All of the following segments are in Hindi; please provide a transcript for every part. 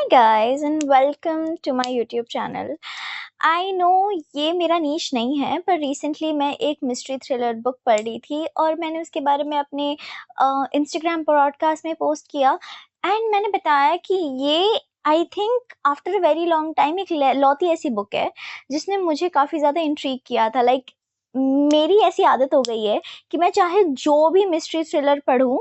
guys and welcome to my YouTube channel. I know ये मेरा नीश नहीं है, पर रिसेंटली मैं एक मिस्ट्री थ्रिलर बुक पढ़ रही थी और मैंने उसके बारे में अपने इंस्टाग्राम पॉडकास्ट में पोस्ट किया एंड मैंने बताया कि ये I think after a very long time एक लौती ऐसी बुक है जिसने मुझे काफ़ी ज़्यादा इंट्रीग किया था। लाइक मेरी ऐसी आदत हो गई है कि मैं चाहे जो भी मिस्ट्री थ्रिलर पढूँ,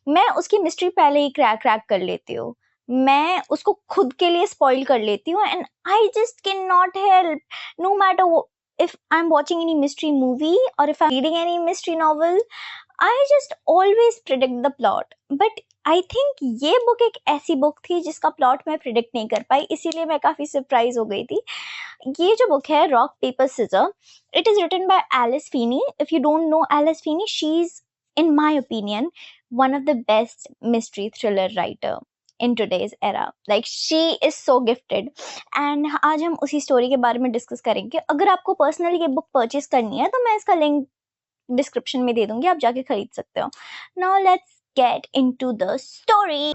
मैं उसकी मिस्ट्री पहले ही क्रैक कर लेती हूँ। मैं उसको खुद के लिए स्पॉइल कर लेती हूँ and I just can not help, no matter if I am watching any mystery movie और if I am reading any mystery novel, I just always predict the plot. But I think ये बुक एक ऐसी बुक थी जिसका प्लॉट मैं प्रिडिक्ट नहीं कर पाई, इसीलिए मैं काफ़ी सरप्राइज हो गई थी। ये जो बुक है rock paper scissor, it is written by Alice Feeney. If you don't know Alice Feeney, she's, in my opinion, one of the best mystery thriller writer in today's era. Like she is so gifted. And आज हम उसी स्टोरी के बारे में डिस्कस करेंगे। अगर आपको पर्सनली ये बुक परचेज करनी है तो मैं इसका लिंक डिस्क्रिप्शन में दे दूंगी, आप जाके खरीद सकते हो। Now let's get into the story.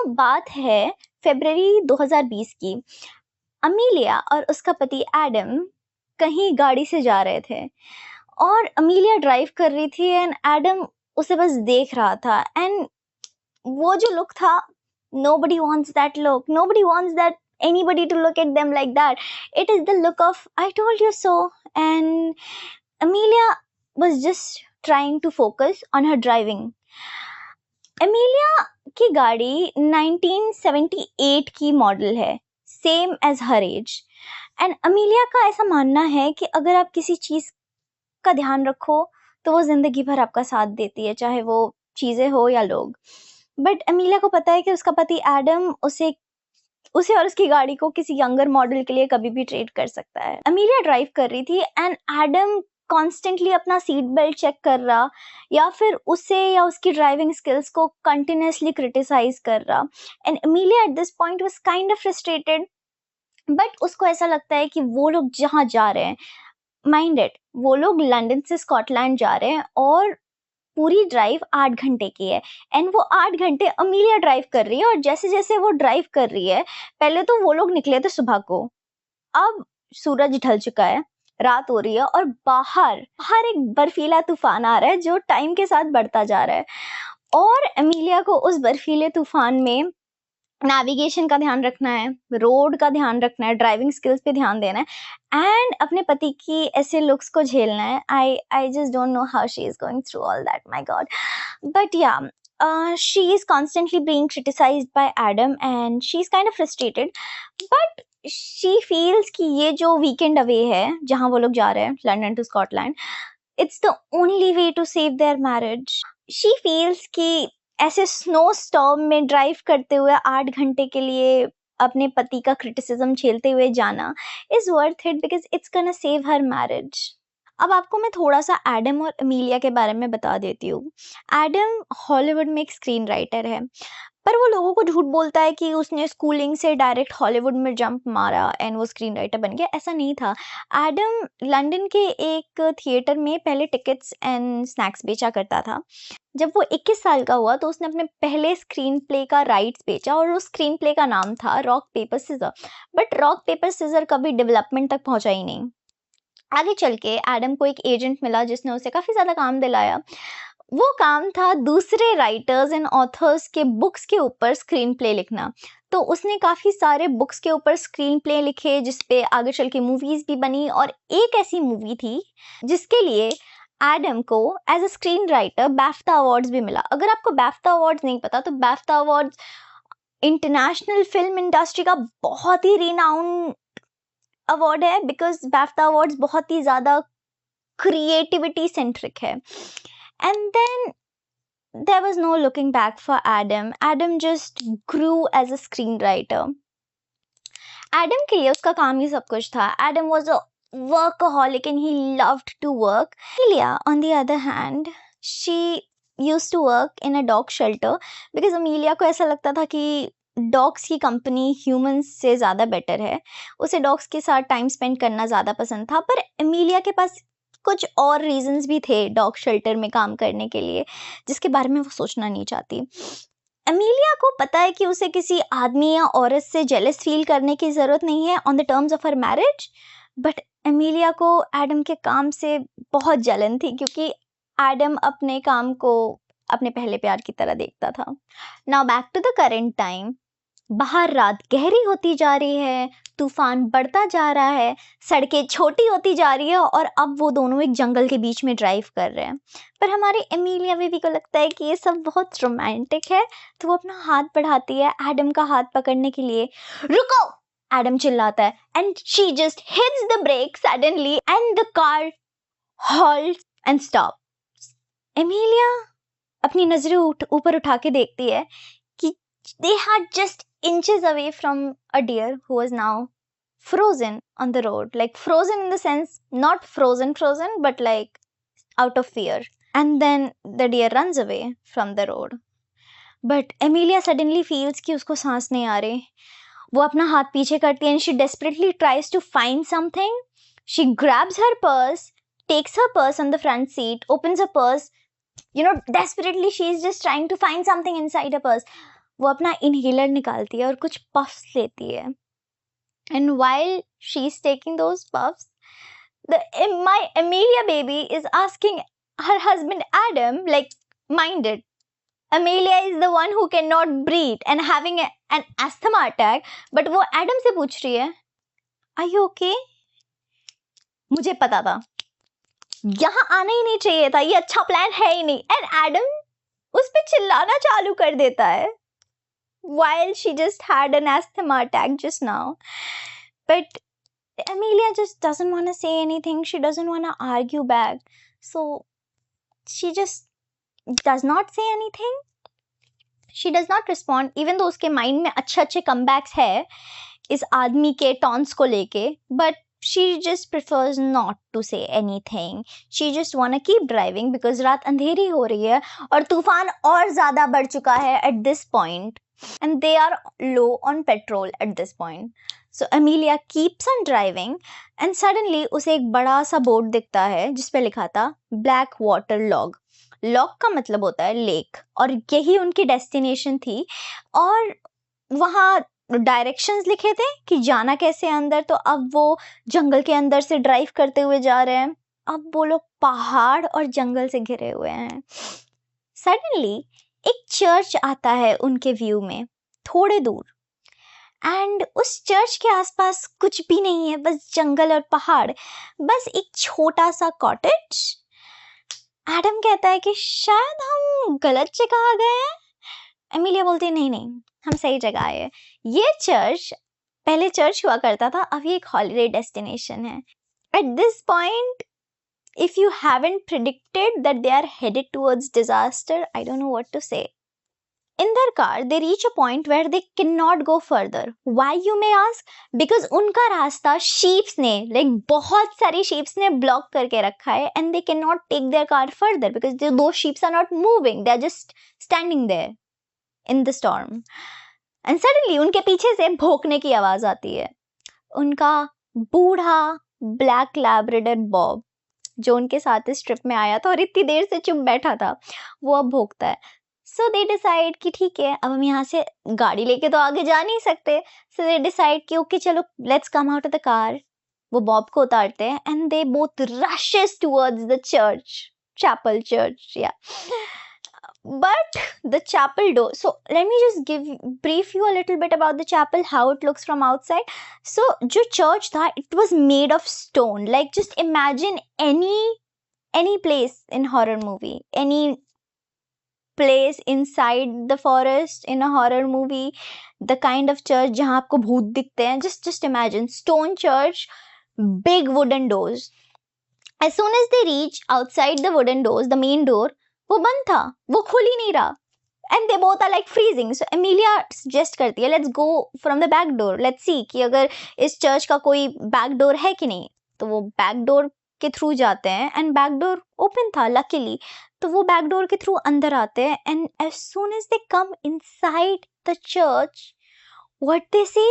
बात है फरवरी 2020 की। अमीलिया और उसका पति एडम कहीं गाड़ी से जा रहे थे और अमीलिया ड्राइव कर रही थी एंड एडम उसे बस देख रहा था। एंड वो जो लुक था, nobody wants that look, nobody wants that anybody to look at them like that. It is the look of I told you so. And Amelia was just trying to focus on her driving. Emilia की गाड़ी 1978 की मॉडल है, same age her age. And Amelia का ऐसा मानना है कि अगर आप किसी चीज़ का ध्यान रखो तो वो ज़िंदगी भर आपका साथ देती है, चाहे वो चीज़ें हो या लोग। बट अमीलिया को पता है कि उसका पति एडम उसे और उसकी गाड़ी को किसी यंगर मॉडल के लिए कभी भी ट्रेड कर सकता है। अमीलिया ड्राइव कर रही थी एंड एडम कॉन्स्टेंटली अपना सीट बेल्ट चेक कर रहा या फिर उसे या उसकी ड्राइविंग स्किल्स को कंटिन्यूसली क्रिटिसाइज कर रहा। And Amelia at this point was kind of frustrated, but उसको ऐसा लगता है कि वो लोग जहाँ जा रहे हैं, माइंड इट, वो लोग लंदन से स्कॉटलैंड जा रहे हैं और पूरी ड्राइव 8 घंटे की है एंड वो 8 घंटे अमीलिया ड्राइव कर रही है। और जैसे जैसे वो ड्राइव कर रही है, पहले तो वो लोग निकले थे सुबह को, अब सूरज ढल चुका है, रात हो रही है और बाहर एक बर्फीला तूफान आ रहा है जो टाइम के साथ बढ़ता जा रहा है। और एमिलिया को उस बर्फीले तूफान में नेविगेशन का ध्यान रखना है, रोड का ध्यान रखना है, ड्राइविंग स्किल्स पे ध्यान देना है एंड अपने पति की ऐसे लुक्स को झेलना है। I just don't know how she is going through all that, my God. But या, she is constantly being criticized by Adam and she's kind of frustrated, but she feels कि ये जो weekend away है जहाँ वो लोग जा रहे हैं London to Scotland, it's the only way to save their marriage. She feels कि ऐसे स्नो स्टॉर्म में ड्राइव करते हुए 8 घंटे के लिए अपने पति का क्रिटिसिज्म झेलते हुए जाना is worth it because it's gonna save her marriage. अब आपको मैं थोड़ा सा एडम और अमीलिया के बारे में बता देती हूँ। एडम हॉलीवुड में एक स्क्रीन राइटर है, पर वो लोगों को झूठ बोलता है कि उसने स्कूलिंग से डायरेक्ट हॉलीवुड में जंप मारा एंड वो स्क्रीन राइटर बन गया। ऐसा नहीं था। एडम लंदन के एक थिएटर में पहले टिकट्स एंड स्नैक्स बेचा करता था। जब वो 21 साल का हुआ तो उसने अपने पहले स्क्रीन प्ले का राइट्स बेचा और उस स्क्रीन प्ले का नाम था rock paper scissor. But rock paper scissor कभी डेवलपमेंट तक पहुंचा ही नहीं। आगे चल के एडम को एक एजेंट मिला जिसने उसे काफ़ी ज़्यादा काम दिलाया। वो काम था दूसरे राइटर्स एंड ऑथर्स के बुक्स के ऊपर स्क्रीन प्ले लिखना। तो उसने काफ़ी सारे बुक्स के ऊपर स्क्रीन प्ले लिखे जिसपे आगे चल के मूवीज़ भी बनी। और एक ऐसी मूवी थी जिसके लिए एडम को as a screen writer BAFTA awards भी मिला। अगर आपको बैफ्टा अवार्ड्स नहीं पता तो BAFTA awards international film industry का बहुत ही रिनाउंड अवार्ड है बिकॉज बैफ्टा अवार्ड्स बहुत ही ज़्यादा क्रिएटिविटी सेंट्रिक है। And then there was no looking back for Adam. Adam just grew as a screenwriter. Adam के लिए उसका काम ही सब कुछ था. Adam was a workaholic and he loved to work. Amelia, on the other hand, she used to work in a dog shelter because Amelia को ऐसा लगता था कि डॉग्स की कंपनी ह्यूमंस से ज़्यादा बेटर है, उसे डॉग्स के साथ टाइम स्पेंड करना ज़्यादा पसंद था। पर एमिलिया के पास कुछ और रीजंस भी थे डॉग शेल्टर में काम करने के लिए, जिसके बारे में वो सोचना नहीं चाहती। एमिलिया को पता है कि उसे किसी आदमी या औरत से जेलस फील करने की ज़रूरत नहीं है on the terms of her marriage, but Emilia को एडम के काम से बहुत जलन थी, क्योंकि एडम अपने काम को अपने पहले प्यार की तरह देखता था। Now back to the current time. बाहर रात गहरी होती जा रही है, तूफान बढ़ता जा रहा है, सड़कें छोटी होती जा रही है, और अब वो दोनों एक जंगल के बीच में ड्राइव कर रहे हैं। पर हमारी एमिलिया बेबी को लगता है कि ये सब बहुत रोमांटिक है, तो वो अपना हाथ बढ़ाती है एडम का हाथ पकड़ने के लिए। रुको! एडम चिल्लाता है, and she just hits the brake suddenly and the car halts and stop. Emilia अपनी नजरें ऊपर उठा के देखती है कि they had just inches away from a deer who was now frozen on the road, like frozen in the sense not frozen but like out of fear. And then the deer runs away from the road, but Amelia suddenly feels कि उसको सांस नहीं आ रही। वो अपना हाथ पीछे करती है and she desperately tries to find something. She grabs her purse, takes her purse on the front seat, opens her purse, desperately she is just trying to find something inside her purse. वो अपना इनहेलर निकालती है और कुछ पफ्स लेती है, and while she's taking those puffs, my Amelia baby is asking her husband Adam, like, mind it, Amelia is the one who cannot breathe and having an asthma attack, but वो Adam से पूछ रही है, are you okay? मुझे पता था यहाँ आना ही नहीं चाहिए था, ये अच्छा प्लान है ही नहीं, and Adam उस पे चिल्लाना चालू कर देता है while she just had an asthma attack just now. But Amelia just doesn't want to say anything. She doesn't want to argue back. So she just does not say anything. She does not respond, even though उसके mind में अच्छे comebacks है इस आदमी के taunts को लेके, but she just prefers not to say anything. She just wanna keep driving because रात अंधेरी हो रही है और तूफान और ज़्यादा बढ़ चुका है at this point, and they are low on petrol at this point. So Amelia keeps on driving and suddenly उसे एक बड़ा सा बोर्ड दिखता है जिस पे लिखा था Black Water Log. लॉग का मतलब होता है लेक, और यही उनकी डेस्टिनेशन थी, और वहाँ डायरेक्शंस लिखे थे कि जाना कैसे अंदर। तो अब वो जंगल के अंदर से ड्राइव करते हुए जा रहे हैं। अब वो लोग पहाड़ और जंगल से घिरे हुए हैं। सडनली एक चर्च आता है उनके व्यू में थोड़े दूर, एंड उस चर्च के आसपास कुछ भी नहीं है, बस जंगल और पहाड़, बस एक छोटा सा कॉटेज। एडम कहता है कि शायद हम गलत जगह आ गए हैं। एमिलिया बोलती है नहीं नहीं, हम सही जगह आए हैं। ये चर्च पहले चर्च हुआ करता था, अब ये एक हॉलीडे डेस्टिनेशन है। At this point, if you haven't predicted that they are headed towards disaster, I don't know what to say. In their car, they reach a point where they cannot go further. Why, you may ask? Because उनका रास्ता sheeps ने, like बहुत सारी sheeps ने block करके रखा है, and they cannot take their car further because those sheeps are not moving. They are just standing there in the storm. And suddenly उनके पीछे से भौंकने की आवाज आती है। उनका बूढ़ा ब्लैक लैब्राडोर बॉब, जो उनके साथ इस ट्रिप में आया था और इतनी देर से चुप बैठा था, वो अब भौंकता है। सो दे डिसाइड कि ठीक है, अब हम यहाँ से गाड़ी लेके तो आगे जा नहीं सकते। सो दे डिसाइड कि ओके चलो, let's come out of the car. वो बॉब को उतारते हैं and they both rushes towards the church, chapel church, या but the chapel door, so let me just brief you a little bit about the chapel, how it looks from outside. So jo church tha, it was made of stone. Like just imagine any place in horror movie, any place inside the forest in a horror movie, the kind of church jahan aapko bhoot dikhte hain, just imagine stone church, big wooden doors. As soon as they reach outside the wooden doors, the main door, वो बंद था, वो खुल ही नहीं रहा, and they both are like freezing. So Emilia suggest करती है let's go from the back door, let's see कि अगर इस चर्च का कोई बैक डोर है कि नहीं। तो वो बैक डोर के थ्रू जाते हैं एंड बैक डोर ओपन था लकीली, तो वो बैक डोर के थ्रू अंदर आते हैं, and as soon as they come inside the church, what they see,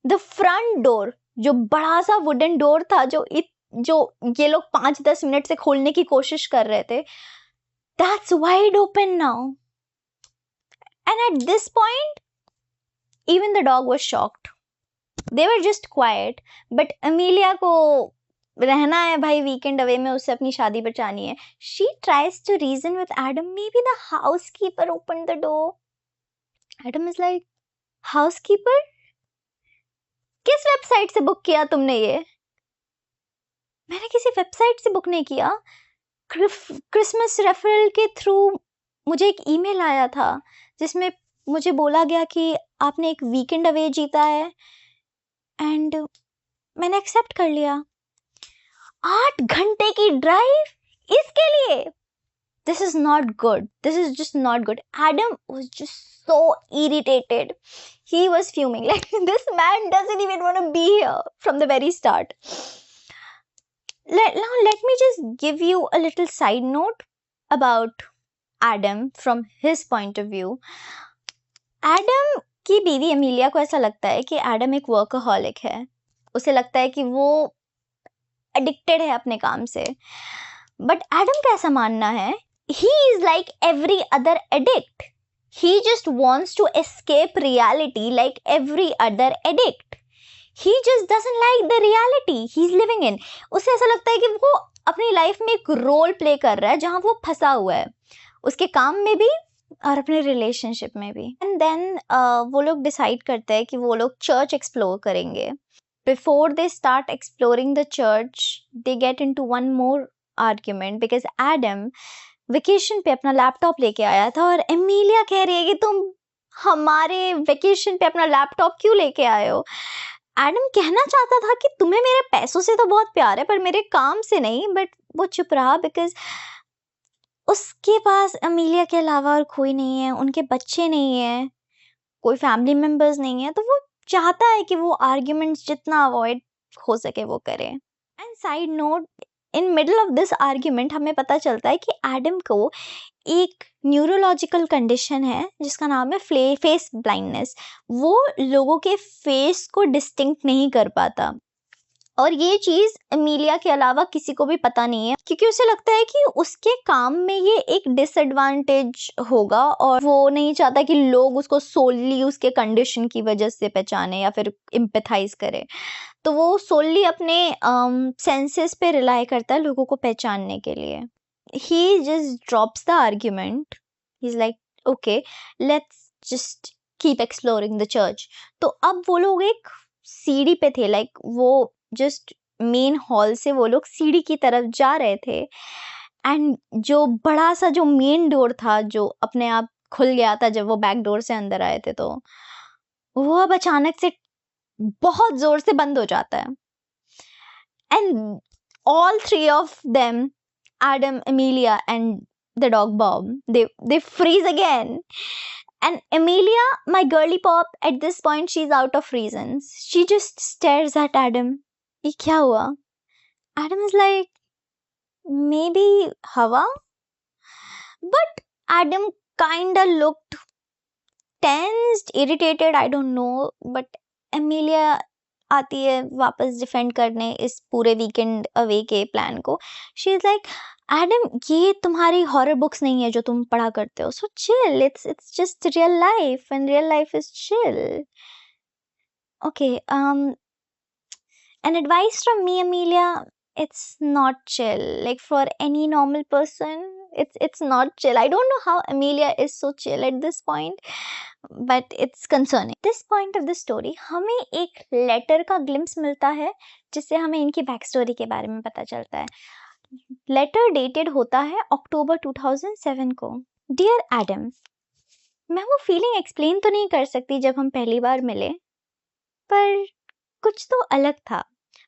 the front door, जो बड़ा सा वुडन डोर था जो ये लोग 5-10 मिनट से खोलने की कोशिश कर रहे थे, that's wide open now. And at this point even the dog was shocked. They were just quiet. But Amelia को रहना है भाई वीकेंड अवे में, उसे अपनी शादी बचानी है. She tries to reason with Adam. Maybe the housekeeper opened the door. Adam is like, housekeeper? किस वेबसाइट से बुक किया तुमने ये? मैंने किसी वेबसाइट से बुक नहीं किया. क्रिसमस रेफरल के थ्रू मुझे एक ईमेल आया था जिसमें मुझे बोला गया कि आपने एक वीकेंड अवे जीता है एंड मैंने एक्सेप्ट कर लिया. 8 घंटे की ड्राइव इसके लिए. This is not good. This is just not good. Adam was just so irritated. He was fuming like this man doesn't even want to be here from the very start. Now let me just give you a little side note about Adam from his point of view. Adam की बीवी एमिलिया को ऐसा लगता है कि एडम एक वर्कaholic है. उसे लगता है कि वो एडिक्टेड है अपने काम से. बट एडम का ऐसा मानना है, he is like every other addict. He just wants to escape reality like every other addict. He just doesn't like the reality he's living in. उसे ऐसा लगता है कि वो अपनी लाइफ में एक रोल प्ले कर रहा है जहाँ वो फंसा हुआ है, उसके काम में भी और अपने रिलेशनशिप में भी. एंड देन वो लोग डिसाइड करते हैं कि वो लोग चर्च एक्सप्लोर करेंगे. Before they start exploring the church, they get into one more argument because Adam vacation पे अपना लैपटॉप लेके आया था और एमिलिया कह रही है कि तुम हमारे वेकेशन पे अपना लैपटॉप क्यों लेके आए हो. एडम कहना चाहता था कि तुम्हें मेरे पैसों से तो बहुत प्यार है पर मेरे काम से नहीं, बट वो चुप रहा बिकॉज उसके पास एमिलिया के अलावा और कोई नहीं है, उनके बच्चे नहीं है, कोई फैमिली मेम्बर्स नहीं है, तो वो चाहता है कि वो आर्ग्यूमेंट्स जितना अवॉइड हो सके वो करे. And side note, in middle of this argument हमें पता चलता है कि एडम को एक न्यूरोलॉजिकल कंडीशन है जिसका नाम है फेस ब्लाइंडनेस. वो लोगों के फेस को डिस्टिंक्ट नहीं कर पाता और ये चीज़ एमिलिया के अलावा किसी को भी पता नहीं है क्योंकि उसे लगता है कि उसके काम में ये एक डिसएडवांटेज होगा और वो नहीं चाहता कि लोग उसको सोलली उसके कंडीशन की वजह से पहचाने या फिर एम्पैथाइज करे. तो वो सोलली अपने सेंसेस पे रिलाई करता है लोगों को पहचानने के लिए. He just drops the argument. He is like okay, let's just keep exploring the church. तो अब वो लोग एक सीढ़ी पे थे, लाइक वो जस्ट मेन हॉल से वो लोग सीढ़ी की तरफ जा रहे थे एंड जो बड़ा सा जो मेन डोर था जो अपने आप खुल गया था जब वो बैक डोर से अंदर आए थे, तो वो अब अचानक से बहुत जोर से बंद हो जाता है. And all 3 of them, Adam, Emilia and the dog Bob, they freeze again. And Amelia, my girly pop, at this point she's out of reasons. She just stares at Adam. ये क्या हुआ? Adam is like, maybe हवा? But Adam kinda looked tensed, irritated, I don't know. But Amelia आती है वापस डिफेंड करने इस पूरे वीकेंड अवे के प्लान को. शी इज लाइक, एडम ये तुम्हारी हॉरर बुक्स नहीं है जो तुम पढ़ा करते हो, so chill, it's just real life and real life is chill. Okay, an advice from me, Amelia, it's not chill. Like for any normal person, it's not chill. I don't know how Amelia is so chill at this point, but it's concerning. This point of the story, हमें एक लेटर का ग्लिम्स मिलता है जिससे हमें इनकी बैक स्टोरी के बारे में पता चलता है. लेटर डेटेड होता है अक्टूबर 2007 को. डियर एडम, मैं वो फीलिंग एक्सप्लेन तो नहीं कर सकती जब हम पहली बार मिले, पर कुछ तो अलग था.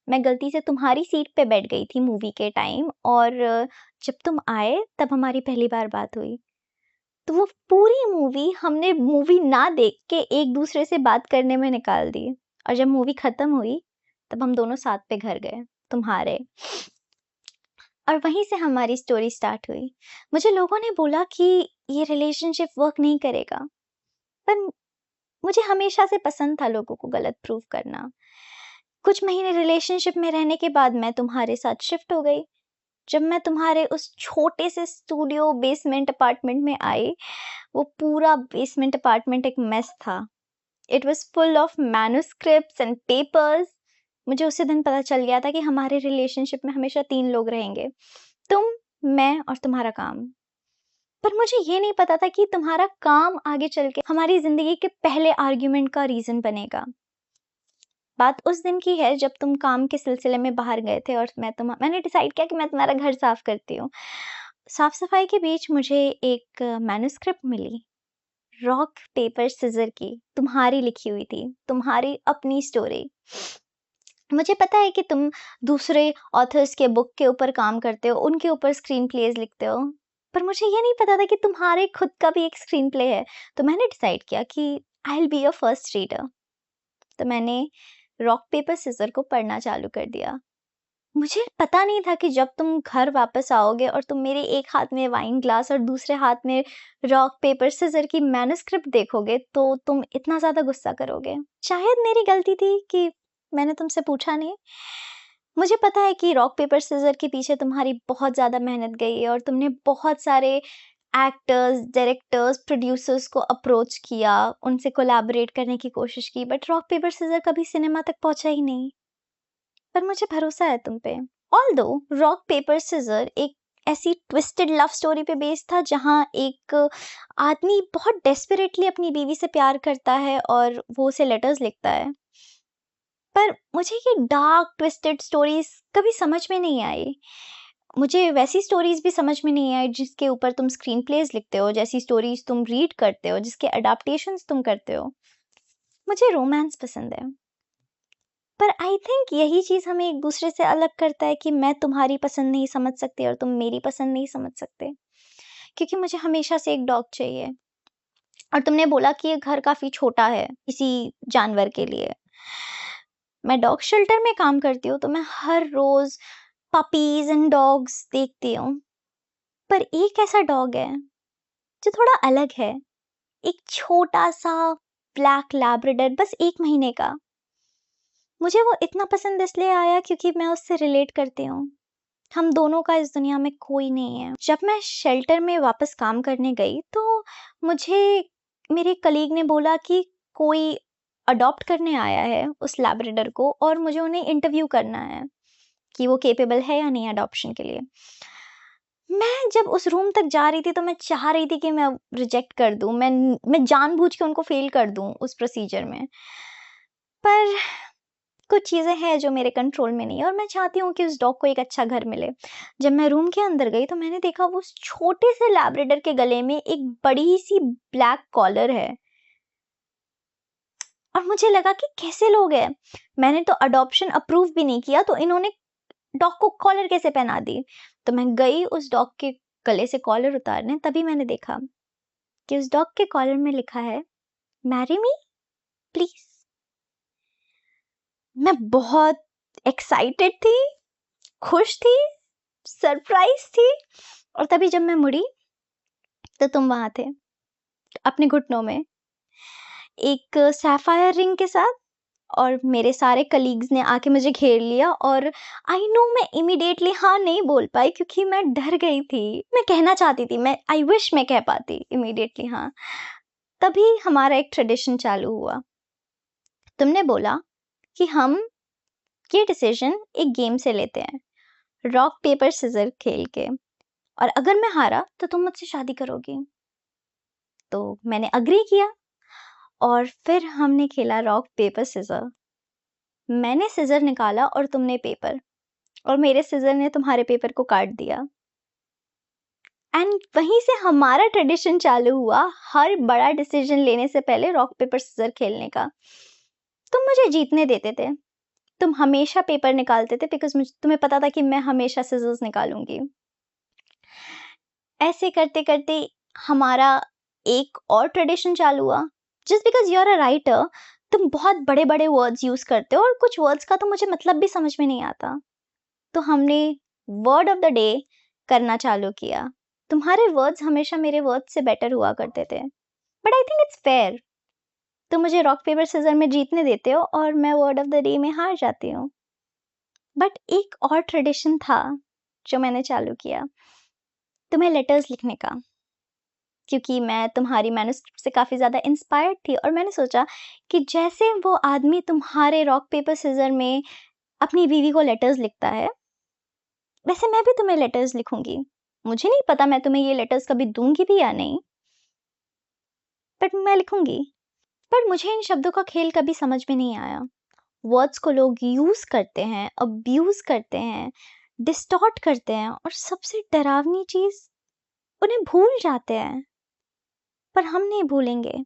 मैं गलती से तुम्हारी सीट पे बैठ गई थी मूवी के टाइम और जब तुम आए तब हमारी पहली बार बात हुई. तो वो पूरी मूवी हमने मूवी ना देख के एक दूसरे से बात करने में निकाल दी और जब मूवी खत्म हुई तब हम दोनों साथ पे घर गए तुम्हारे, और वहीं से हमारी स्टोरी स्टार्ट हुई. मुझे लोगों ने बोला कि ये रिलेशनशिप वर्क नहीं करेगा, पर मुझे हमेशा से पसंद था लोगों को गलत प्रूव करना। कुछ महीने रिलेशनशिप में रहने के बाद मैं तुम्हारे साथ शिफ्ट हो गई। जब मैं तुम्हारे उस छोटे से स्टूडियो बेसमेंट अपार्टमेंट में आई, वो पूरा बेसमेंट अपार्टमेंट एक मेस था। It was full of manuscripts and papers. मुझे उसी दिन पता चल गया था कि हमारे रिलेशनशिप में हमेशा 3 लोग रहेंगे, तुम, मैं और तुम्हारा काम। पर मुझे ये नहीं पता था कि तुम्हारा काम आगे चल के हमारी जिंदगी के पहले आर्ग्यूमेंट का रीजन बनेगा। बात उस दिन की है जब तुम काम के सिलसिले में बाहर गए थे और मैंने डिसाइड किया कि मैं तुम्हारा घर साफ करती हूँ। साफ सफाई के बीच मुझे एक मैन्युस्क्रिप्ट मिली, रॉक पेपर सिजर की, तुम्हारी लिखी हुई थी, तुम्हारी अपनी स्टोरी। मुझे पता है कि तुम दूसरे ऑथर्स के बुक के ऊपर काम करते हो, उनके ऊपर स्क्रीन प्लेज लिखते हो, पर मुझे ये नहीं पता था कि तुम्हारे खुद का भी एक स्क्रीन प्ले है। तो मैंने डिसाइड किया कि I will be your first reader. तो मैंने रॉक पेपर सिजर को पढ़ना चालू कर दिया। मुझे पता नहीं था कि जब तुम घर वापस आओगे और तुम मेरे एक हाथ में वाइन ग्लास और दूसरे हाथ में रॉक पेपर सिजर की मैन्युस्क्रिप्ट देखोगे तो तुम इतना ज़्यादा गुस्सा करोगे। शायद मेरी गलती थी कि मैंने तुमसे पूछा नहीं। मुझे पता है कि रॉक पेपर सिजर के पीछे तुम्हारी बहुत ज़्यादा मेहनत गई है और तुमने बहुत सारे एक्टर्स, डायरेक्टर्स, प्रोड्यूसर्स को अप्रोच किया, उनसे कोलैबोरेट करने की कोशिश की, बट रॉक पेपर सिजर कभी सिनेमा तक पहुंचा ही नहीं। पर मुझे भरोसा है तुम पे। ऑल्दो रॉक पेपर सिजर एक ऐसी ट्विस्टेड लव स्टोरी पे बेस्ड था जहाँ एक आदमी बहुत डेस्परेटली अपनी बीवी से प्यार करता है और वो उसे लेटर्स लिखता है। पर मुझे ये डार्क ट्विस्टेड स्टोरीज कभी समझ में नहीं आई। मुझे वैसी स्टोरीज भी समझ में नहीं आई जिसके ऊपर तुम स्क्रीन प्लेज लिखते हो, जैसी स्टोरीज तुम रीड करते हो, जिसके अडाप्टेशंस तुम करते हो। मुझे रोमांस पसंद है। पर आई थिंक यही चीज़ हमें एक दूसरे से अलग करता है कि मैं तुम्हारी पसंद नहीं समझ सकती और तुम मेरी पसंद नहीं समझ सकते। क्योंकि मुझे हमेशा से एक डॉग चाहिए और तुमने बोला कि ये घर काफ़ी छोटा है किसी जानवर के लिए। मैं डॉग शेल्टर में काम करती हूँ तो मैं हर रोज़ पपीज़ एंड डॉग्स देखती हूँ। पर एक ऐसा डॉग है जो थोड़ा अलग है, एक छोटा-सा ब्लैक लैब्राडोर, बस 1 महीने का। मुझे वो इतना पसंद इसलिए आया क्योंकि मैं उससे रिलेट करती हूँ। हम दोनों का इस दुनिया में कोई नहीं है। जब मैं शेल्टर में वापस काम करने गई तो मुझे मेरे कलीग ने बोला कि कोई अडॉप्ट करने आया है उस लैब्राडोर को और मुझे उन्हें इंटरव्यू करना है कि वो केपेबल है या नहीं अडॉप्शन के लिए। मैं जब उस रूम तक जा रही थी तो मैं चाह रही थी कि मैं रिजेक्ट कर दूँ, मैं जानबूझ के उनको फ़ेल कर दूँ उस प्रोसीजर में। पर कुछ चीज़ें हैं जो मेरे कंट्रोल में नहीं है और मैं चाहती हूँ कि उस डॉग को एक अच्छा घर मिले। जब मैं रूम के अंदर गई तो मैंने देखा वो उस छोटे से लैब्राडोर के गले में एक बड़ी-सी ब्लैक कॉलर है और मुझे लगा कि कैसे लोग हैं? मैंने तो अडॉप्शन अप्रूव भी नहीं किया तो इन्होंने डॉग को कॉलर कैसे पहना दी? तो मैं गई उस डॉग के गले से कॉलर उतारने, तभी मैंने देखा कि उस डॉग के कॉलर में लिखा है, मैरी मी प्लीज़। मैं बहुत एक्साइटेड थी, खुश थी, सरप्राइज़ थी और तभी जब मैं मुड़ी तो तुम वहाँ थे, अपने घुटनों में, एक सैफ़ायर रिंग के साथ। और मेरे सारे कलीग्स ने आके मुझे घेर लिया और आई नो मैं इमीडिएटली हाँ नहीं बोल पाई क्योंकि मैं डर गई थी। मैं कहना चाहती थी, मैं आई विश मैं कह पाती इमीडिएटली हाँ। तभी हमारा एक ट्रेडिशन चालू हुआ। तुमने बोला कि हम ये डिसीजन एक गेम से लेते हैं, रॉक पेपर सिजर खेल के, और अगर मैं हारा तो तुम मुझसे शादी करोगी। तो मैंने अग्री किया और फिर हमने खेला रॉक पेपर सिजर। मैंने सिजर निकाला और तुमने पेपर, और मेरे सिजर ने तुम्हारे पेपर को काट दिया। एंड वहीं से हमारा ट्रेडिशन चालू हुआ, हर बड़ा डिसीजन लेने से पहले रॉक पेपर सिजर खेलने का। तुम मुझे जीतने देते थे, तुम हमेशा पेपर निकालते थे बिकॉज तुम्हें पता था कि मैं हमेशा सिजर्स निकालूंगी। ऐसे करते करते हमारा एक और ट्रेडिशन चालू हुआ। Just because you are a writer, तुम बहुत बड़े बड़े वर्ड्स यूज करते हो और कुछ वर्ड्स का तो मुझे मतलब भी समझ में नहीं आता। तो हमने वर्ड ऑफ द डे करना चालू किया। तुम्हारे वर्ड्स हमेशा मेरे वर्ड्स से बेटर हुआ करते थे, but I think it's fair. तुम मुझे रॉक पेपर सीजर में जीतने देते हो और मैं वर्ड ऑफ द डे में हार जाती हूँ। बट एक और ट्रेडिशन था जो मैंने चालू किया, तुम्हें लेटर्स लिखने का, क्योंकि मैं तुम्हारी मैन्युस्क्रिप्ट से काफ़ी ज़्यादा इंस्पायर्ड थी और मैंने सोचा कि जैसे वो आदमी तुम्हारे रॉक पेपर सीजर में अपनी बीवी को लेटर्स लिखता है, वैसे मैं भी तुम्हें लेटर्स लिखूंगी। मुझे नहीं पता मैं तुम्हें ये लेटर्स कभी दूंगी भी या नहीं, बट मैं लिखूंगी। पर मुझे इन शब्दों का खेल कभी समझ में नहीं आया। वर्ड्स को लोग यूज करते हैं, अब्यूज करते हैं, डिस्टॉर्ट करते हैं और सबसे डरावनी चीज, उन्हें भूल जाते हैं। पर हम नहीं भूलेंगे,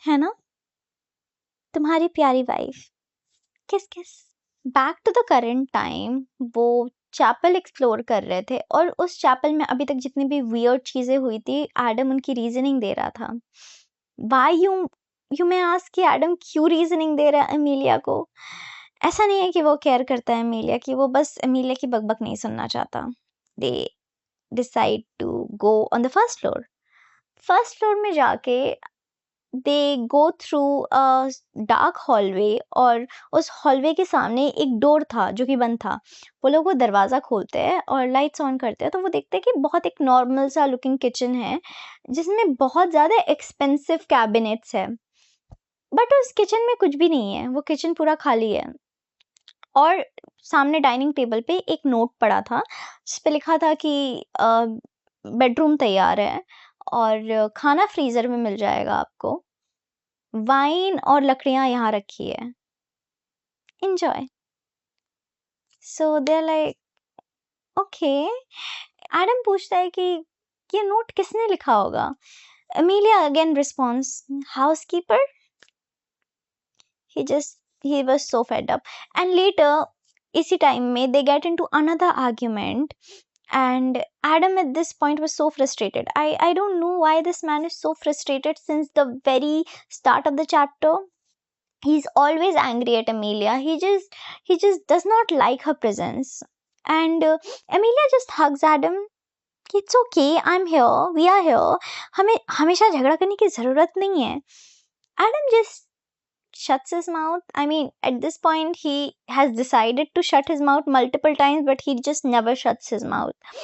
है ना? तुम्हारी प्यारी wife. Kiss kiss. Back to the current time, वो चैपल एक्सप्लोर कर रहे थे और उस चैपल में अभी तक जितनी भी वियर्ड चीजें हुई थी, एडम उनकी रीजनिंग दे रहा था। वाई यू मे आस्क कि एडम क्यों रीजनिंग दे रहा है एमिलिया को? ऐसा नहीं है कि वो केयर करता है एमिलिया की, वो बस एमिलिया की बकबक नहीं सुनना चाहता। They decide to go on the first floor. First floor में जाके they go through a dark hallway और उस हॉलवे के सामने एक डोर था जो कि बंद था। वो लोग वो दरवाज़ा खोलते हैं और लाइट्स ऑन करते हैं तो वो देखते हैं कि बहुत एक नॉर्मल सा लुकिंग किचन है जिसमें बहुत ज़्यादा एक्सपेंसिव कैबिनेट्स है। बट उस किचन में कुछ भी नहीं है, वो किचन पूरा खाली है। और सामने डाइनिंग टेबल पे एक नोट पड़ा था जिस पे लिखा था कि बेडरूम तैयार है और खाना फ्रीज़र में मिल जाएगा आपको। वाइन और लकड़ियाँ यहाँ रखी है, enjoy. So they are like okay. Adam पूछता है कि ये नोट किसने लिखा होगा? Emilia again response, housekeeper. he was so fed up and later इसी टाइम में they get into another argument and Adam at this point was so frustrated. I don't know why this man is so frustrated since the very start of the chapter. He's always angry at Amelia. He just does not like her presence. And Amelia just hugs Adam. It's okay, I'm here, we are here. हमें हमेशा झगड़ा करने की ज़रूरत नहीं है. Adam just shuts his mouth. I mean, at this point, he has decided to shut his mouth multiple times, but he just never shuts his mouth.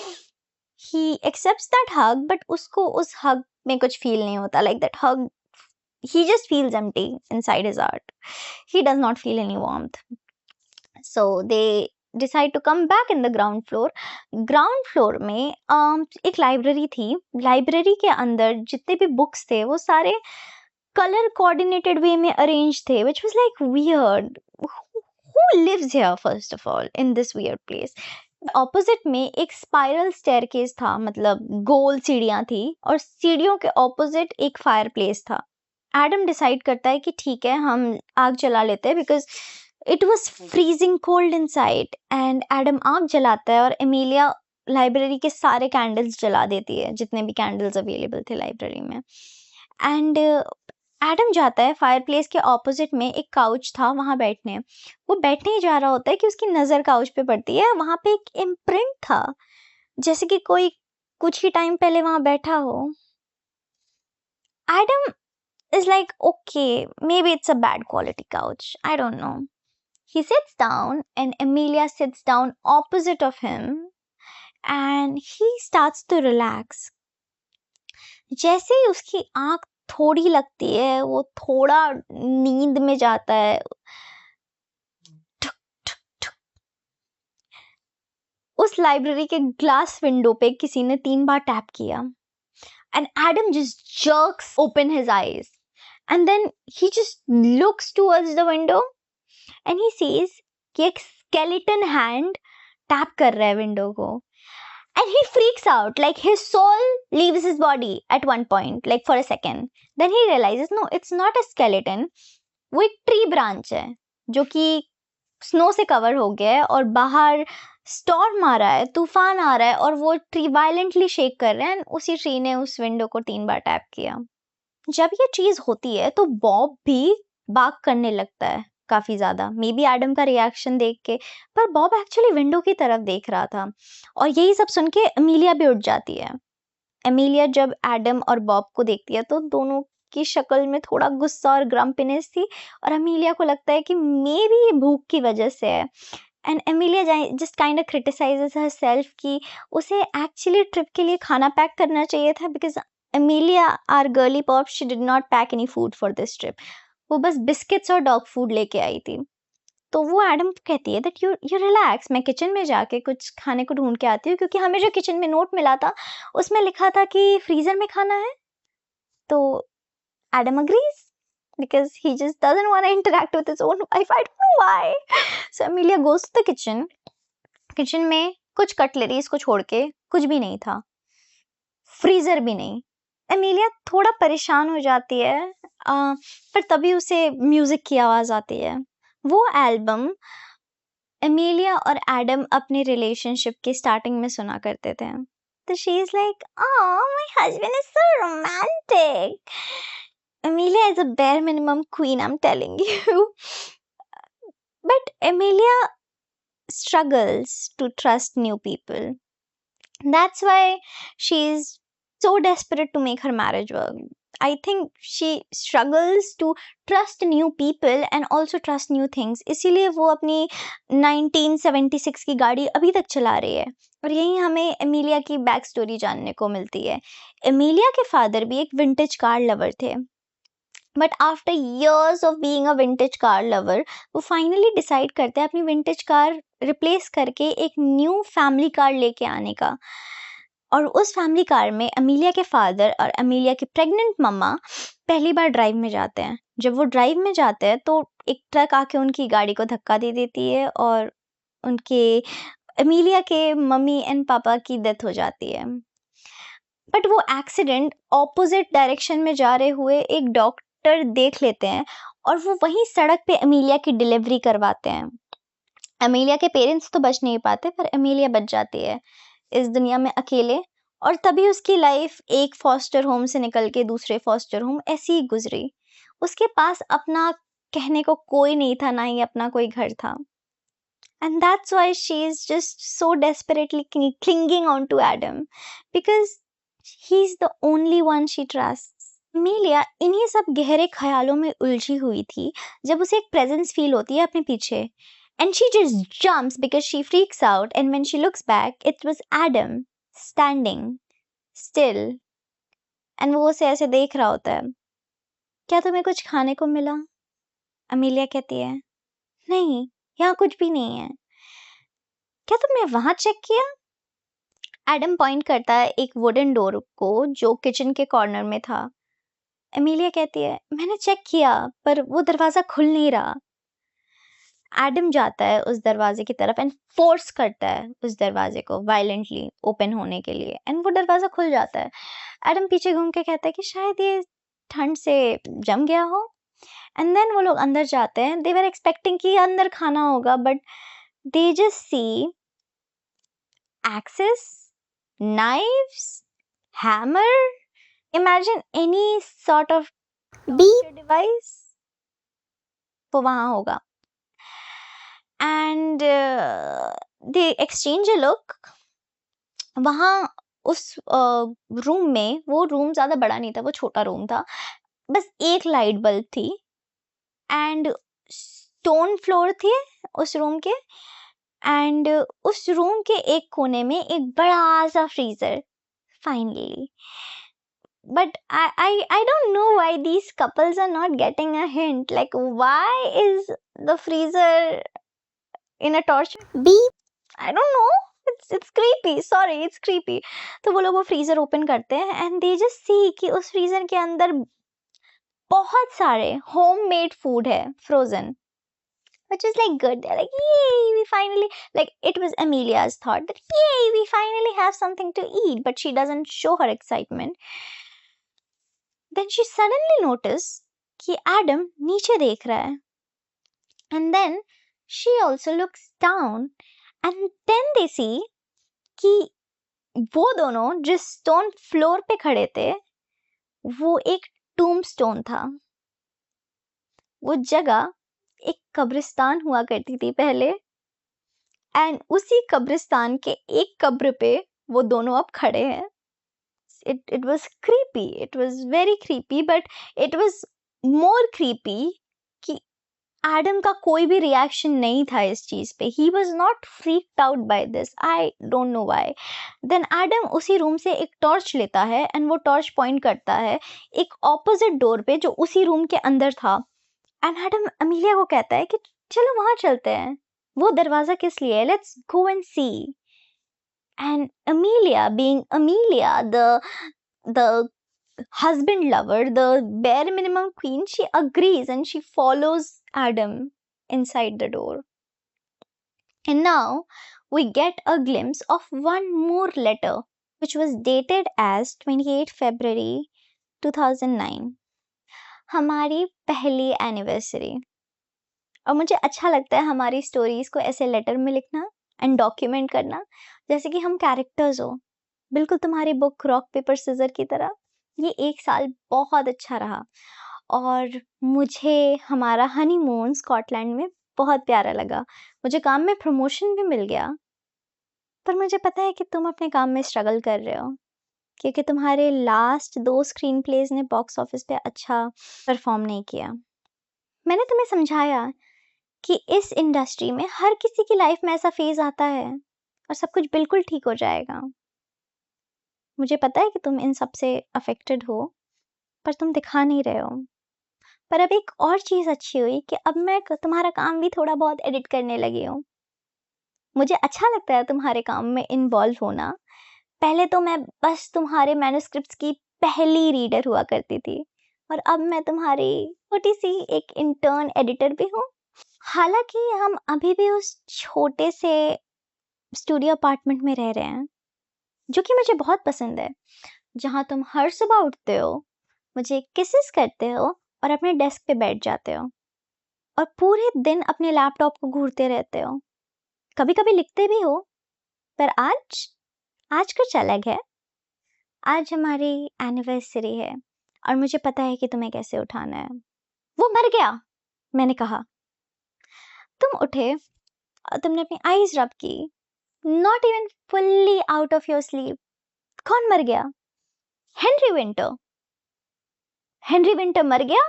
He accepts that hug, but उसको उस hug में कुछ feel नहीं होता. Like that hug, he just feels empty inside his heart. He does not feel any warmth. So they decide to come back in the ground floor. Ground floor में एक library थी. Library के अंदर जितने भी books थे, वो सारे color coordinated way में arranged थे, which was like weird. Who lives here first of all in this weird place? Opposite में एक spiral staircase था, मतलब गोल सीढ़ियाँ थी और सीढ़ियों के opposite एक fireplace था. Adam decide करता है कि ठीक है, हम आग जला लेते हैं because it was freezing cold inside. And Adam आग जलाता है और Amelia लाइब्रेरी के सारे कैंडल्स जला देती है, जितने भी कैंडल्स अवेलेबल थे लाइब्रेरी में. एंड एडम जाता है फायरप्लेस के ऑपोजिट में एक काउच था, वहां बैठने. वो बैठने ही जा रहा होता है कि उसकी नजर काउच पे पड़ती है. वहां पे एक इम्प्रिंट था, जैसे कि कोई कुछ ही टाइम पहले वहां बैठा हो. Adam is like, okay, maybe it's a bad quality couch. I don't know. He sits down and Amelia sits down opposite of him and he starts to relax. जैसे ही उसकी आंख थोड़ी लगती है, वो थोड़ा नींद में जाता है. उस लाइब्रेरी के ग्लास विंडो पे किसी ने 3 बार टैप किया. And Adam just jerks open his eyes. And then he just looks towards the window and he sees कि एक skeleton hand टैप कर रहा है विंडो को. And he freaks out, like his soul leaves his body at one point, like for a second. Then he realizes, no, it's not a skeleton. वो एक tree branch है जो कि स्नो से कवर हो गया है और बाहर स्टॉर्म आ रहा है, तूफान आ रहा है और वो ट्री वायलेंटली शेक कर रहे हैं. उसी ट्री ने उस विंडो को 3 बार टैप किया. जब ये चीज होती है तो बॉब भी बाक करने लगता है काफी ज्यादा, मे बी एडम का रिएक्शन देख के. पर बॉब एक्चुअली विंडो की तरफ देख रहा था और यही सब सुन के एमिलिया भी उठ जाती है. एमिलिया जब एडम और बॉब को देखती है तो दोनों की शक्ल में थोड़ा गुस्सा और ग्रम्पीनेस थी, और अमीलिया को लगता है कि मे बी ये भूख की वजह से है। And Amelia just kind of criticises herself कि उसे एक्चुअली ट्रिप के लिए खाना पैक करना चाहिए था, because Amelia are girly pop, she did not pack any food for this trip. वो बस बिस्किट्स और डॉग फूड लेके आई थी। तो वो एडम को कहती है दैट यू रिलैक्स, मैं किचन में जाके कुछ खाने को ढूंढ के आती हूँ, क्योंकि हमें जो किचन में नोट मिला था उसमें लिखा था कि फ्रीजर में खाना है। तो Adam agrees because he just doesn't want to interact with his own wife. I don't know why. So Amelia goes to the kitchen. Kitchen में कुछ कटलरीज को छोड़ के कुछ भी नहीं था, फ्रीजर भी नहीं। एमिलिया थोड़ा परेशान हो जाती है, पर तभी उसे म्यूजिक की आवाज आती है। वो एल्बम एमिलिया और एडम अपने रिलेशनशिप की स्टार्टिंग में सुना करते थे। तो she is like, oh my husband is so romantic. Emilia is a bare minimum queen, I'm telling you. But Emilia struggles to trust new people. That's why she's so desperate to make her marriage work. I think she struggles to trust new people and also trust new things. इसीलिए वो अपनी 1976 की गाड़ी अभी तक चला रही है। और यही हमें एमिलिया की बैक स्टोरी जानने को मिलती है। एमिलिया के फादर भी एक विंटेज कार लवर थे, but after years of being a vintage car lover, वो फाइनली डिसाइड करते हैं अपनी विंटेज कार रिप्लेस करके एक न्यू फैमिली कार लेके आने का। और उस फैमिली कार में अमीलिया के फादर और अमीलिया की प्रेग्नेंट मम्मा पहली बार ड्राइव में जाते हैं। जब वो ड्राइव में जाते हैं तो एक ट्रक आके उनकी गाड़ी को धक्का दे देती है और उनके अमीलिया के मम्मी एंड पापा की डेथ हो जाती है। बट वो एक्सीडेंट ऑपोजिट डायरेक्शन में जा रहे हुए एक डॉक्टर देख लेते हैं और वो वहीं सड़क पे अमीलिया की डिलीवरी करवाते हैं। अमीलिया के पेरेंट्स तो बच नहीं पाते, पर अमीलिया बच जाती है इस दुनिया में अकेले। और तभी उसकी लाइफ एक फॉस्टर होम से निकल के दूसरे फॉस्टर होम ऐसी ही गुजरी। उसके पास अपना कहने को कोई नहीं था, ना ही अपना कोई घर था। And that's why she is just so desperately clinging on to Adam, because he's the only one she trusts. Amelia इन्हीं सब गहरे ख्यालों में उलझी हुई थी जब उसे एक प्रेजेंस फील होती है अपने पीछे, and she just jumps because she freaks out, and when she looks back it was Adam standing still, and वो उसे ऐसे देख रहा होता है। क्या तुम्हें कुछ खाने को मिला? अमीलिया कहती है, नहीं, यहाँ कुछ भी नहीं है। क्या तुमने वहां चेक किया? एडम पॉइंट करता है एक वुडन डोर को जो किचन के कॉर्नर में था। एमिलिया कहती है, मैंने चेक किया पर वो दरवाजा खुल नहीं रहा। एडम जाता है उस दरवाजे की तरफ एंड फोर्स करता है उस दरवाजे को वायलेंटली ओपन होने के लिए, एंड वो दरवाजा खुल जाता है। एडम पीछे घूम के कहता है कि शायद ये ठंड से जम गया हो। एंड देन वो लोग अंदर जाते हैं। दे वर एक्सपेक्टिंग कि अंदर खाना होगा, but they just see axes, knives, hammer. Imagine any sort of torture device, वो वहाँ होगा। And they exchange a look. वहाँ उस रूम में, वो रूम ज़्यादा बड़ा नहीं था, वो छोटा रूम था, बस एक लाइट बल्ब थी एंड स्टोन फ्लोर थे उस रूम के। एंड उस रूम के एक कोने में एक बड़ा सा freezer finally. But I don't know why these couples are not getting a hint. Like, why is the freezer in a torture? I don't know. It's creepy. Sorry, it's creepy. तो वो लोग वो फ्रीजर ओपन करते हैं and they just see कि उस फ्रीजर के अंदर बहुत सारे homemade food है frozen, which is like good. They're like, yay, we finally, like, it was Amelia's thought that yay, we finally have something to eat, but she doesn't show her excitement. Then she suddenly noticed कि Adam नीचे देख रहा है, and then she also looks down, and then they see कि वो दोनों जिस स्टोन फ्लोर पे खड़े थे वो एक टूम्बस्टोन था। वो जगह एक कब्रिस्तान हुआ करती थी पहले, एंड उसी कब्रिस्तान के एक कब्र पे वो दोनों अब खड़े हैं। it was creepy. It was very creepy, but it was more creepy कि एडम का कोई भी रिएक्शन नहीं था इस चीज पे. He was not freaked out by this. I don't know why. Then Adam उसी रूम से एक टॉर्च लेता है एंड वो टॉर्च पॉइंट करता है एक ऑपोजिट डोर पे जो उसी रूम के अंदर था. एंड एडम अमीलिया को कहता है कि चलो वहां चलते हैं. वो दरवाजा किस लिए है, let's go and see. And Amelia, being Amelia, the husband lover, the bare minimum queen, she agrees and she follows Adam inside the door. And now we get a glimpse of one more letter which was dated as 28 February 2009. हमारी पहली एनिवर्सरी. और मुझे अच्छा लगता है हमारी स्टोरीज को ऐसे लेटर में लिखना एंड डॉक्यूमेंट करना जैसे कि हम कैरेक्टर्स हो. बिल्कुल तुम्हारी बुक रॉक पेपर सिजर की तरह. ये 1 साल बहुत अच्छा रहा और मुझे हमारा हनीमून स्कॉटलैंड में बहुत प्यारा लगा. मुझे काम में प्रमोशन भी मिल गया. पर मुझे पता है कि तुम अपने काम में स्ट्रगल कर रहे हो क्योंकि तुम्हारे लास्ट 2 स्क्रीन प्लेज ने बॉक्स ऑफिस पे अच्छा परफॉर्म नहीं किया. मैंने तुम्हें समझाया कि इस इंडस्ट्री में हर किसी की लाइफ में ऐसा फेज आता है और सब कुछ बिल्कुल ठीक हो जाएगा. मुझे पता है कि तुम इन सब से अफेक्टेड हो पर तुम दिखा नहीं रहे हो. पर अब एक और चीज़ अच्छी हुई कि अब मैं तुम्हारा काम भी थोड़ा बहुत एडिट करने लगी हूँ. मुझे अच्छा लगता है तुम्हारे काम में इन्वॉल्व होना. पहले तो मैं बस तुम्हारे मैन्युस्क्रिप्ट्स की पहली रीडर हुआ करती थी और अब मैं तुम्हारी छोटी सी एक इंटर्न एडिटर भी हूँ. हालांकि हम अभी भी उस छोटे से स्टूडियो अपार्टमेंट में रह रहे हैं जो कि मुझे बहुत पसंद है, जहाँ तुम हर सुबह उठते हो, मुझे किसेस करते हो और अपने डेस्क पे बैठ जाते हो और पूरे दिन अपने लैपटॉप को घूरते रहते हो. कभी कभी लिखते भी हो. पर आज कुछ अलग है. आज हमारी एनिवर्सरी है और मुझे पता है कि तुम्हें कैसे उठाना है. वो मर गया, मैंने कहा. तुम उठे और तुमने अपनी आईज रब की. Not even fully out of your sleep. कौन मर गया? Henry winter. हेनरी विंटर मर गया?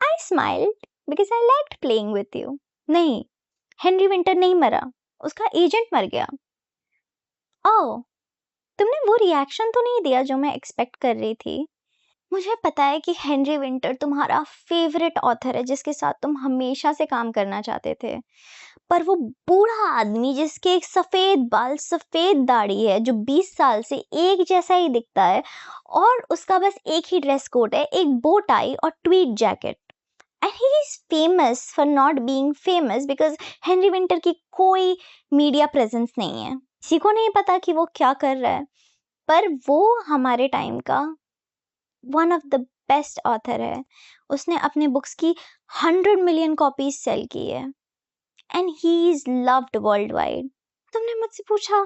I smiled because I liked playing with you. नहीं, हेनरी विंटर नहीं मरा, उसका एजेंट मर गया. ओह, तुमने वो रिएक्शन तो नहीं दिया जो मैं एक्सपेक्ट कर रही थी. मुझे पता है कि हेनरी विंटर तुम्हारा फेवरेट ऑथर है जिसके साथ तुम हमेशा से काम करना चाहते थे. पर वो बूढ़ा आदमी जिसके एक सफेद बाल, सफेद दाढ़ी है, जो 20 साल से एक जैसा ही दिखता है और उसका बस एक ही ड्रेस कोड है, एक बो टाई और Tweed jacket. And he is famous for not being famous because Henry winter की कोई मीडिया प्रेजेंस नहीं है. किसी को नहीं पता कि वो क्या कर रहा है. पर वो हमारे टाइम का one of the best author है. उसने अपने बुक्स की 100 मिलियन कॉपीज सेल की है and he is loved world wide. तुमने मुझसे पूछा,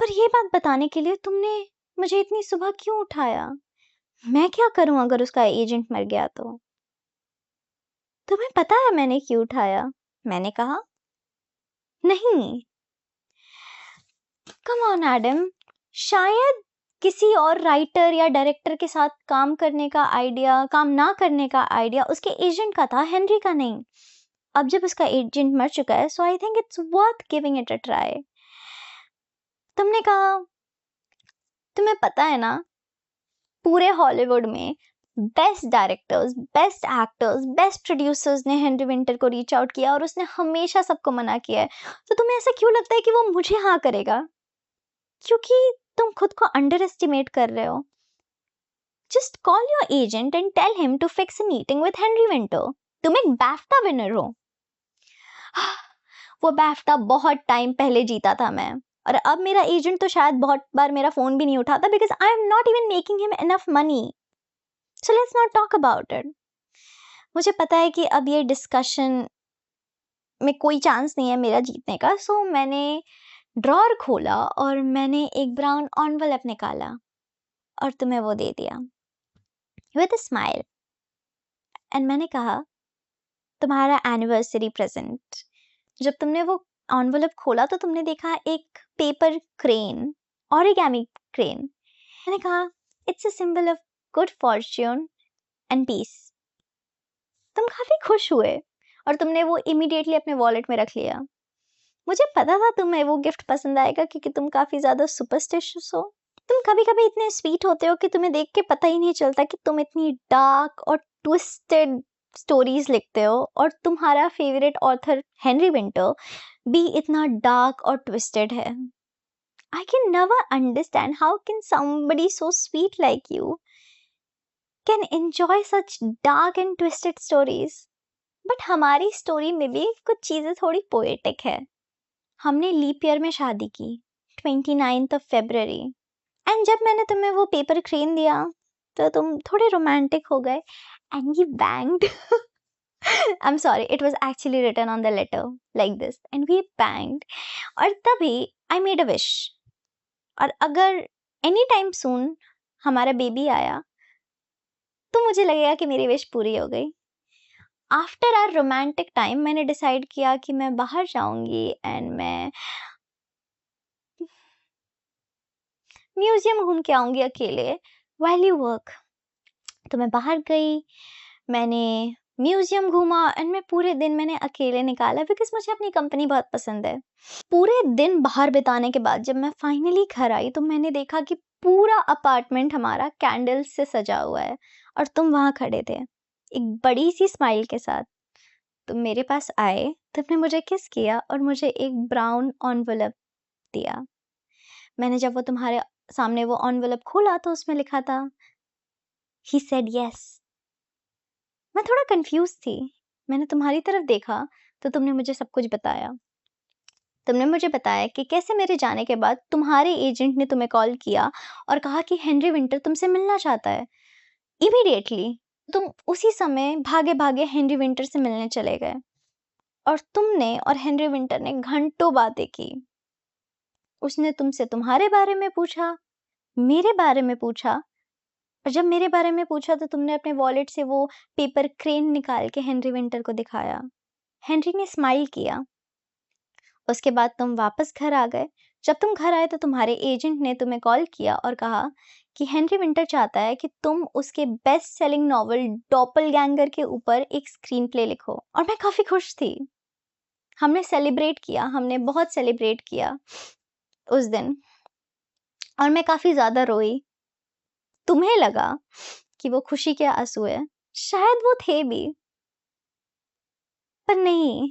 पर ये बात बताने के लिए तुमने मुझे इतनी सुबह क्यों उठाया? मैं क्या करूं अगर उसका एजेंट मर गया तो? तुम्हें पता है मैंने क्यों उठाया? मैंने कहा. नहीं. कम ऑन एडम, शायद किसी और राइटर या डायरेक्टर के साथ काम ना करने का आइडिया उसके एजेंट का था, हेनरी का नहीं. अब जब उसका एजेंट मर चुका है, so I think it's worth giving it a try. तुमने कहा, तुम्हें पता है ना, पूरे हॉलीवुड में best directors, best actors, best producers ने हेनरी विंटर को रीच आउट किया और उसने हमेशा सबको मना किया है. तो तुम्हें ऐसा क्यों लगता है कि वो मुझे हाँ करेगा? क्योंकि तुम खुद को अंडर एस्टिमेट कर रहे हो. Just call your agent and tell him to fix a meeting with Henry Winter. तुम एक बैफ्टा विनर हो. वो बैफ्टा बहुत टाइम पहले जीता था मैं, और अब मेरा एजेंट तो शायद बहुत बार मेरा फोन भी नहीं उठाता because I am not even making him enough money. So let's not talk about it. मुझे पता है कि अब ये डिस्कशन में कोई चांस नहीं है मेरा जीतने का. सो मैंने ड्रॉअर खोला और मैंने एक ब्राउन एनवेलप निकाला और तुम्हें वो दे दिया विद अ स्माइल. एंड मैंने कहा, तुम्हारा एनिवर्सरी प्रेजेंट. जब तुमने वो एनवेलप खोला तो तुमने देखा एक पेपर क्रेन origami crane. मैंने कहा it's a symbol of good fortune and peace. तुम काफी खुश हुए और तुमने वो इमीडिएटली अपने वॉलेट में रख लिया। मुझे पता था तुम्हें वो गिफ्ट पसंद आएगा क्योंकि तुम काफी ज्यादा सुपरस्टिशियस हो। तुम कभी कभी इतने स्वीट होते हो कि तुम्हें देख के पता ही नहीं चलता कि तुम इतनी डार्क और ट्विस्टेड स्टोरीज लिखते हो, और तुम्हारा फेवरेट ऑथर हेनरी विंटर भी इतना डार्क और ट्विस्टेड है। I can never understand how can somebody so sweet like you can enjoy such dark and twisted stories. But हमारी स्टोरी में भी कुछ चीजें थोड़ी पोएटिक है। हमने लीप ईयर में शादी की, 29th of February, एंड जब मैंने तुम्हें वो पेपर क्रेन दिया तो तुम थोड़े रोमांटिक हो गए and you banged. I'm sorry, it was actually written on the letter like this and we banged. और तभी I made a wish. और अगर एनी टाइम सून हमारा बेबी आया तो मुझे लगेगा कि मेरी विश पूरी हो गई। आफ्टर आवर रोमांटिक टाइम मैंने डिसाइड किया कि मैं बाहर जाऊंगी एंड मैं म्यूजियम घूम के आऊंगी अकेले व्हाइल यू वर्क। तो मैं बाहर गई, मैंने म्यूजियम घूमा एंड मैं पूरे दिन मैंने अकेले निकाला बिकॉज मुझे अपनी कंपनी बहुत पसंद है। पूरे दिन बाहर बिताने के बाद जब मैं फाइनली घर आई तो मैंने देखा कि पूरा अपार्टमेंट हमारा कैंडल्स से सजा हुआ है और तुम वहां खड़े थे एक बड़ी सी स्माइल के साथ। तुम मेरे पास आए, तुमने मुझे किस किया और मुझे एक ब्राउन एनवेलप दिया। मैंने जब वो तुम्हारे सामने वो एनवेलप खोला तो उसमें लिखा था ही सेड यस। मैं थोड़ा कंफ्यूज थी। मैंने तुम्हारी तरफ देखा तो तुमने मुझे सब कुछ बताया। तुमने मुझे बताया कि कैसे मेरे जाने के बाद तुम्हारे एजेंट ने तुम्हें कॉल किया और कहा कि हेनरी विंटर तुमसे मिलना चाहता है। इमीडिएटली तुम उसी समय भागे भागे हेनरी विंटर से मिलने चले गए और तुमने और हेनरी विंटर ने घंटों बातें की। उसने तुमसे तुम्हारे बारे में पूछा, मेरे बारे में पूछा, और जब मेरे बारे में पूछा तो तुमने अपने वॉलेट से वो पेपर क्रेन निकाल के हेनरी विंटर को दिखाया। हेनरी ने स्माइल किया। उसके बाद तुम वापस घर आ गए। जब तुम घर आए तो तुम्हारे एजेंट ने तुम्हें कॉल किया और कहा कि हेनरी विंटर चाहता है कि तुम उसके बेस्ट सेलिंग नॉवल डॉपलगैंगर के ऊपर एक स्क्रीन प्ले लिखो। और मैं काफी खुश थी। हमने सेलिब्रेट किया, हमने बहुत सेलिब्रेट किया उस दिन और मैं काफी ज्यादा रोई। तुम्हें लगा कि वो खुशी के आंसू है, शायद वो थे भी, पर नहीं,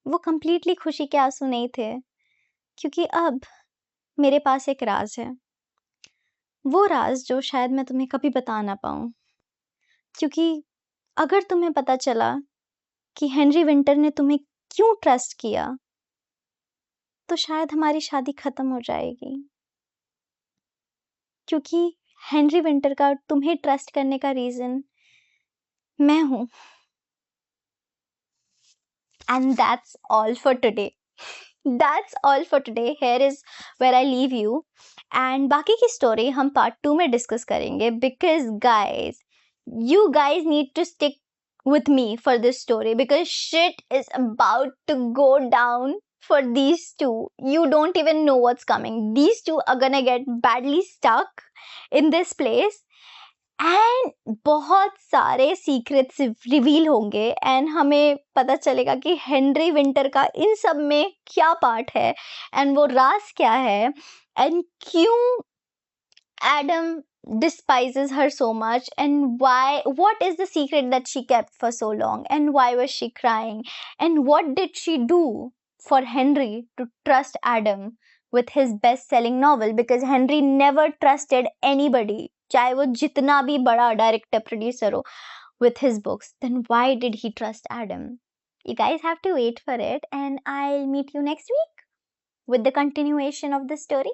वो कंप्लीटली खुशी के आंसू नहीं थे, क्योंकि अब मेरे पास एक राज है। वो राज जो शायद मैं तुम्हें कभी बता ना पाऊं, क्योंकि अगर तुम्हें पता चला कि हेनरी विंटर ने तुम्हें क्यों ट्रस्ट किया तो शायद हमारी शादी खत्म हो जाएगी, क्योंकि हेनरी विंटर का तुम्हें ट्रस्ट करने का रीजन मैं हूं। And that's all for today. That's all for today. Here is where I leave you. And बाकी की स्टोरी हम पार्ट 2 में डिस्कस करेंगे because guys, you guys need to stick with me for this story because shit is about to go down for these two. You don't even know what's coming. These two are gonna get badly stuck in this place. And बहुत सारे सीक्रेट्स रिवील होंगे एंड हमें पता चलेगा कि हेनरी विंटर का इन सब में क्या पार्ट है एंड वो राज क्या है एंड क्यों Adam despises her so much and what is the secret that she kept for so long and why was she crying and what did she do for Henry to trust Adam with his best selling novel because Henry never trusted anybody, चाहे वो जितना भी बड़ा डायरेक्टर प्रोड्यूसर हो, with his books. Then why did he trust Adam? You guys have to wait for it and I'll meet you next week with the continuation of the story.